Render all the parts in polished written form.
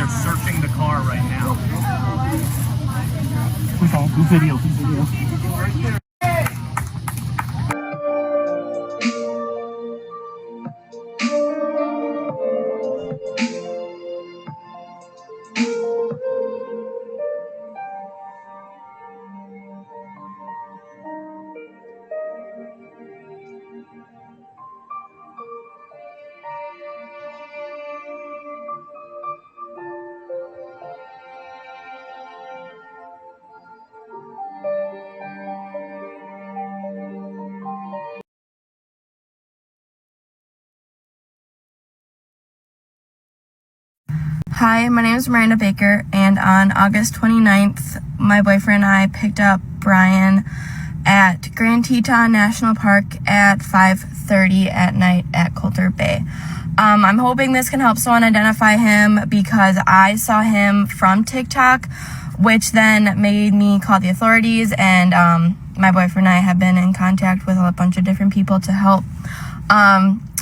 They're searching the car right now. Who's video? Hi, my name is Miranda Baker, and on August 29th, my boyfriend and I picked up Brian at Grand Teton National Park at 5:30 at night at Coulter Bay. I'm hoping this can help someone identify him because I saw him from TikTok, which then made me call the authorities, and my boyfriend and I have been in contact with a bunch of different people to help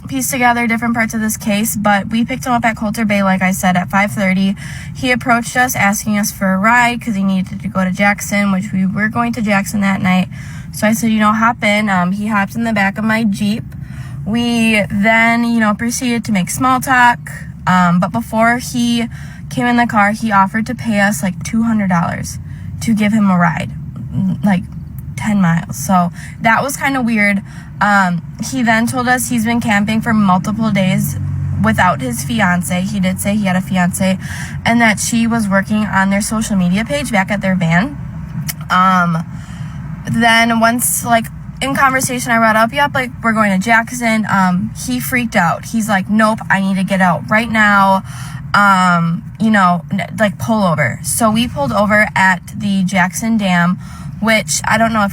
piece together different parts of this case. But we picked him up at Coulter Bay, like I said, at 5:30. He approached us asking us for a ride because he needed to go to Jackson, which we were going to Jackson that night. So I said, hop in. He hopped in the back of my Jeep. We then, proceeded to make small talk. But before he came in the car, he offered to pay us like $200 to give him a ride, like 10 miles. So that was kind of weird. He then told us he's been camping for multiple days without his fiance. He did say he had a fiance and that she was working on their social media page back at their van. Then once, in conversation, I brought up, we're going to Jackson. He freaked out. He's like, nope, I need to get out right now. Pull over. So we pulled over at the Jackson Dam, which I don't know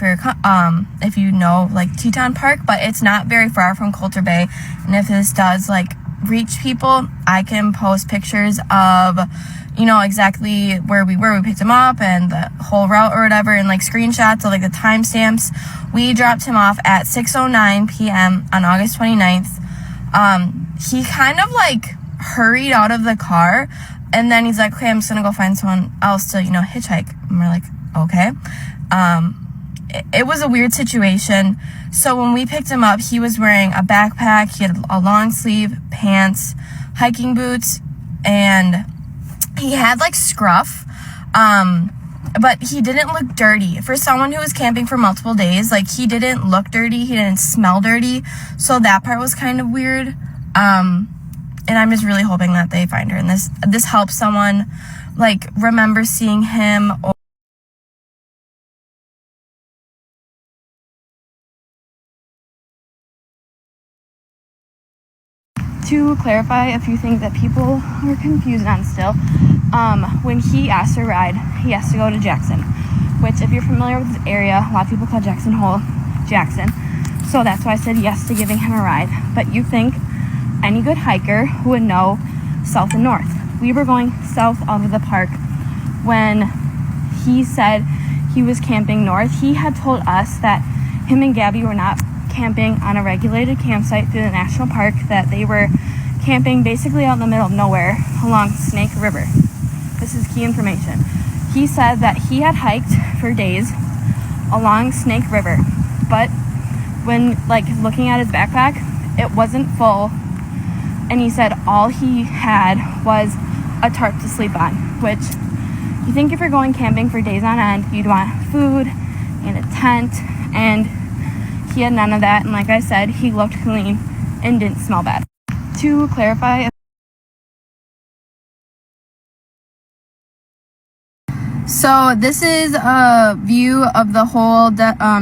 if you know Teton Park, but it's not very far from Coulter Bay. And if this does reach people, I can post pictures of exactly where we picked him up and the whole route or whatever, and screenshots of the timestamps. We dropped him off at 6:09 p.m. on August 29th. He kind of hurried out of the car, and then he's like, okay, I'm just gonna go find someone else to hitchhike. And we're like, okay. It was a weird situation. So when we picked him up, he was wearing a backpack, he had a long sleeve pants, hiking boots, and he had scruff, but he didn't look dirty. For someone who was camping for multiple days, he didn't look dirty, he didn't smell dirty, so that part was kind of weird. And I'm just really hoping that they find her, and this helps someone remember seeing him. To clarify a few things that people are confused on still, when he asked to ride, he has to go to Jackson, which, if you're familiar with this area, a lot of people call Jackson Hole Jackson. So that's why I said yes to giving him a ride. But you think any good hiker would know south and north. We were going south out of the park when he said he was camping north. He had told us that him and Gabby were not camping on a regulated campsite through the national park, that they were camping basically out in the middle of nowhere along Snake River. This is key information. He said that he had hiked for days along Snake River, but when looking at his backpack, it wasn't full, and he said all he had was a tarp to sleep on, which you think if you're going camping for days on end, you'd want food and a tent, and he had none of that. And like I said, he looked clean and didn't smell bad. To clarify, so this is a view of the whole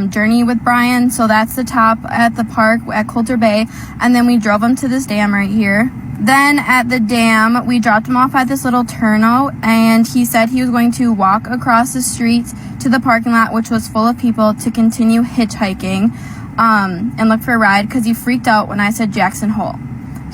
journey with Brian. So that's the top at the park at Coulter Bay, and then we drove him to this dam right here. Then at the dam, we dropped him off at this little turnout, and he said he was going to walk across the street to the parking lot, which was full of people, to continue hitchhiking and look for a ride, because he freaked out when I said Jackson Hole.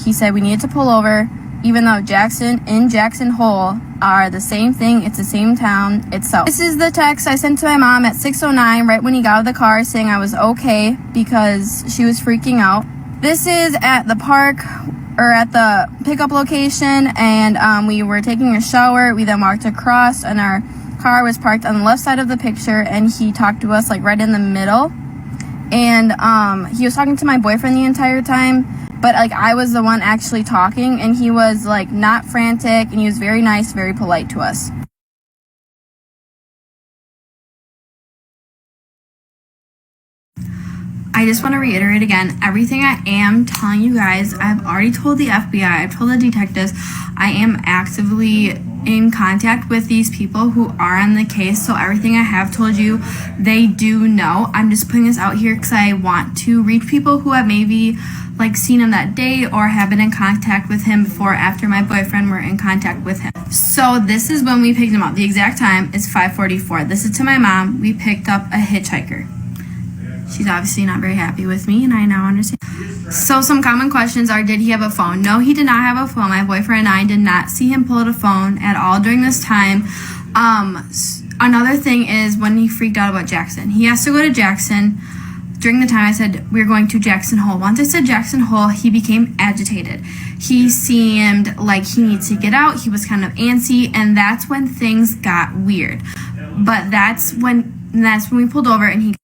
He said we needed to pull over, even though Jackson and Jackson Hole are the same thing. It's the same town itself. This is the text I sent to my mom at 6:09, right when he got out of the car, saying I was okay because she was freaking out. This is at the park or at the pickup location, and we were taking a shower. We then walked across, and our car was parked on the left side of the picture, and he talked to us like right in the middle. And he was talking to my boyfriend the entire time, but like I was the one actually talking, and he was like not frantic, and he was very nice, very polite to us. I just want to reiterate again, everything I am telling you guys, I've already told the FBI, I've told the detectives. I am actively in contact with these people who are on the case, so everything I have told you, they do know. I'm just putting this out here because I want to reach people who have maybe like seen him that day or have been in contact with him before, after my boyfriend were in contact with him. So this is when we picked him up. The exact time is 5:44. This is to my mom. We picked up a hitchhiker. She's obviously not very happy with me, and I now understand. So some common questions are, did he have a phone? No, he did not have a phone. My boyfriend and I did not see him pull out a phone at all during this time. Another thing is when he freaked out about Jackson. He has to go to Jackson. During the time I said we were going to Jackson Hole. Once I said Jackson Hole, he became agitated. He seemed like he needed to get out. He was kind of antsy, and that's when things got weird. But that's when we pulled over, and he